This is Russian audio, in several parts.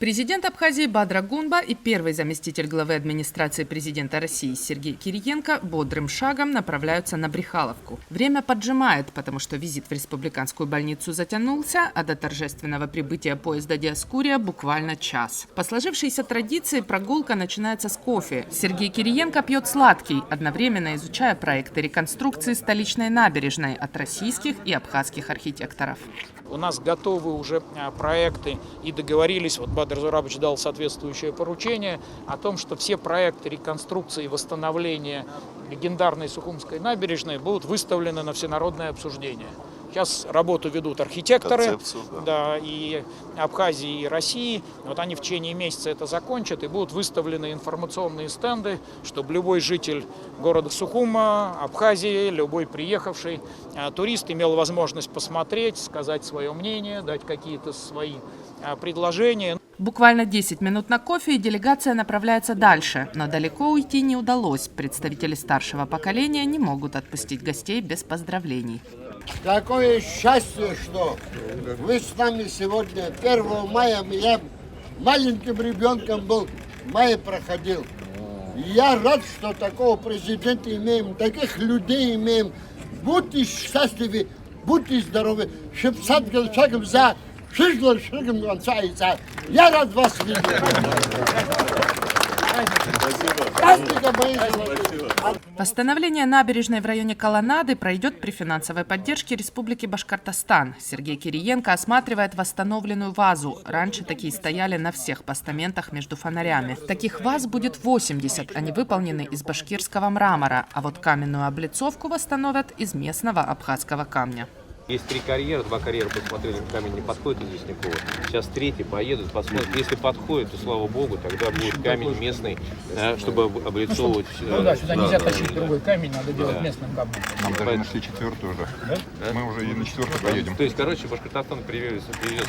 Президент Абхазии Бадра Гунба и первый заместитель главы администрации президента России Сергей Кириенко бодрым шагом направляются на Брехаловку. Время поджимает, потому что визит в республиканскую больницу затянулся, а до торжественного прибытия поезда Диоскурия буквально час. По сложившейся традиции прогулка начинается с кофе. Сергей Кириенко пьет сладкий, одновременно изучая проекты реконструкции столичной набережной от российских и абхазских архитекторов. У нас готовы уже проекты и договорились, вот Бадр Зурабович дал соответствующее поручение о том, что все проекты реконструкции и восстановления легендарной Сухумской набережной будут выставлены на всенародное обсуждение. Сейчас работу ведут архитекторы, да, и Абхазии, и России. Вот они в течение месяца это закончат, и будут выставлены информационные стенды, чтобы любой житель города Сухума, Абхазии, любой приехавший турист имел возможность посмотреть, сказать свое мнение, дать какие-то свои предложения. Буквально 10 минут на кофе, и делегация направляется дальше. Но далеко уйти не удалось. Представители старшего поколения не могут отпустить гостей без поздравлений. Какое счастье, что вы с нами сегодня, 1 мая. Я маленьким ребенком был, в мае проходил. Я рад, что такого президента имеем, таких людей имеем. Будьте счастливы, будьте здоровы. Шагом за, шагом конца. Я рад вас видеть. Восстановление набережной в районе Колоннады пройдет при финансовой поддержке Республики Башкортостан. Сергей Кириенко осматривает восстановленную вазу. Раньше такие стояли на всех постаментах между фонарями. Таких ваз будет 80. Они выполнены из башкирского мрамора, а вот каменную облицовку восстановят из местного абхазского камня. Есть 3 карьера, 2 карьера посмотрели, камень не подходит известняково. Сейчас 3-й поедут, посмотрят. Если подходит, то слава богу, тогда будет камень местный, чтобы облицовывать. Ну да, сюда нельзя тащить другой камень, надо делать местным камнем. Нам даже нашли 4-ю уже. Да? Мы уже и на 4-ю поедем. То есть, короче, Башкортостан привезет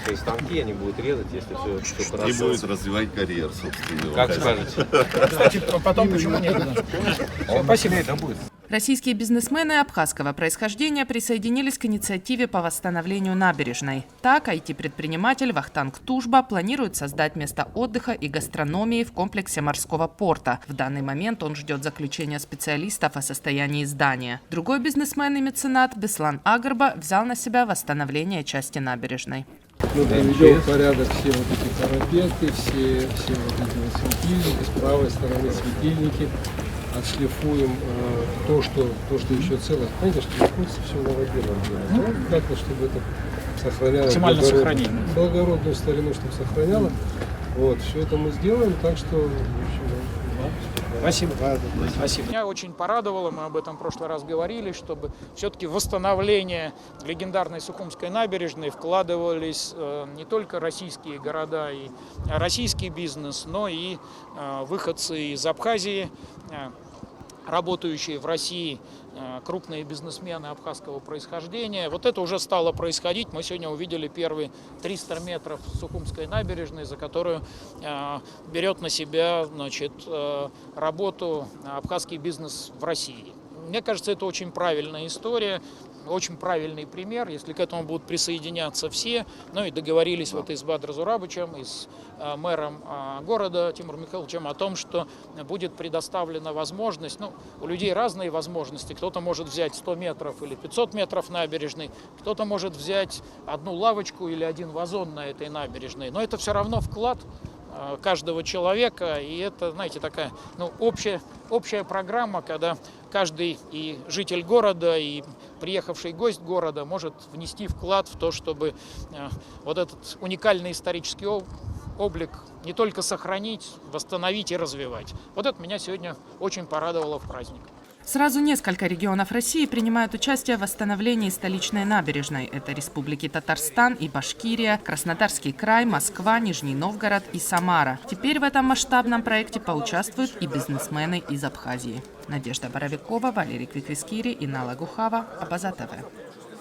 свои станки, они будут резать, если все хорошо. И будет развивать карьер, собственно. Как скажете. Кстати, потом почему нет? Спасибо. Это будет. Российские бизнесмены абхазского происхождения присоединились к инициативе по восстановлению набережной. Так, IT-предприниматель Вахтанг Тужба планирует создать место отдыха и гастрономии в комплексе морского порта. В данный момент он ждет заключения специалистов о состоянии здания. Другой бизнесмен и меценат Беслан Агарба взял на себя восстановление части набережной. Мы приведем в порядок все вот эти парапеты, все вот эти вот светильники, с правой стороны светильники. Отшлифуем то, что еще целое. Понимаете, что находится все новоделом. Как-то, чтобы это сохраняло благородную старину, чтобы сохраняло. Вот, все это мы сделаем, так что, в общем, Спасибо. Спасибо. Меня очень порадовало, мы об этом в прошлый раз говорили, чтобы все-таки в восстановление легендарной Сухумской набережной вкладывались не только российские города и российский бизнес, но и выходцы из Абхазии, работающие в России крупные бизнесмены абхазского происхождения. Вот это уже стало происходить. Мы сегодня увидели первые 300 метров Сухумской набережной, за которую берет на себя, значит, работу абхазский бизнес в России. Мне кажется, это очень правильная история, очень правильный пример, если к этому будут присоединяться все. Ну и договорились вот и с Бадром Зурабовичем, и с мэром города Тимуром Михайловичем о том, что будет предоставлена возможность, ну, у людей разные возможности, кто-то может взять 100 метров или 500 метров набережной, кто-то может взять одну лавочку или один вазон на этой набережной, но это все равно вклад каждого человека, и это, знаете, такая, ну, общая программа, когда каждый и житель города, и приехавший гость города может внести вклад в то, чтобы вот этот уникальный исторический облик не только сохранить, восстановить и развивать. Вот это меня сегодня очень порадовало в праздник. Сразу несколько регионов России принимают участие в восстановлении столичной набережной. Это республики Татарстан и Башкирия, Краснодарский край, Москва, Нижний Новгород и Самара. Теперь в этом масштабном проекте поучаствуют и бизнесмены из Абхазии. Надежда Боровикова, Валерий Квиквискири и Нала Гухава. Абаза ТВ.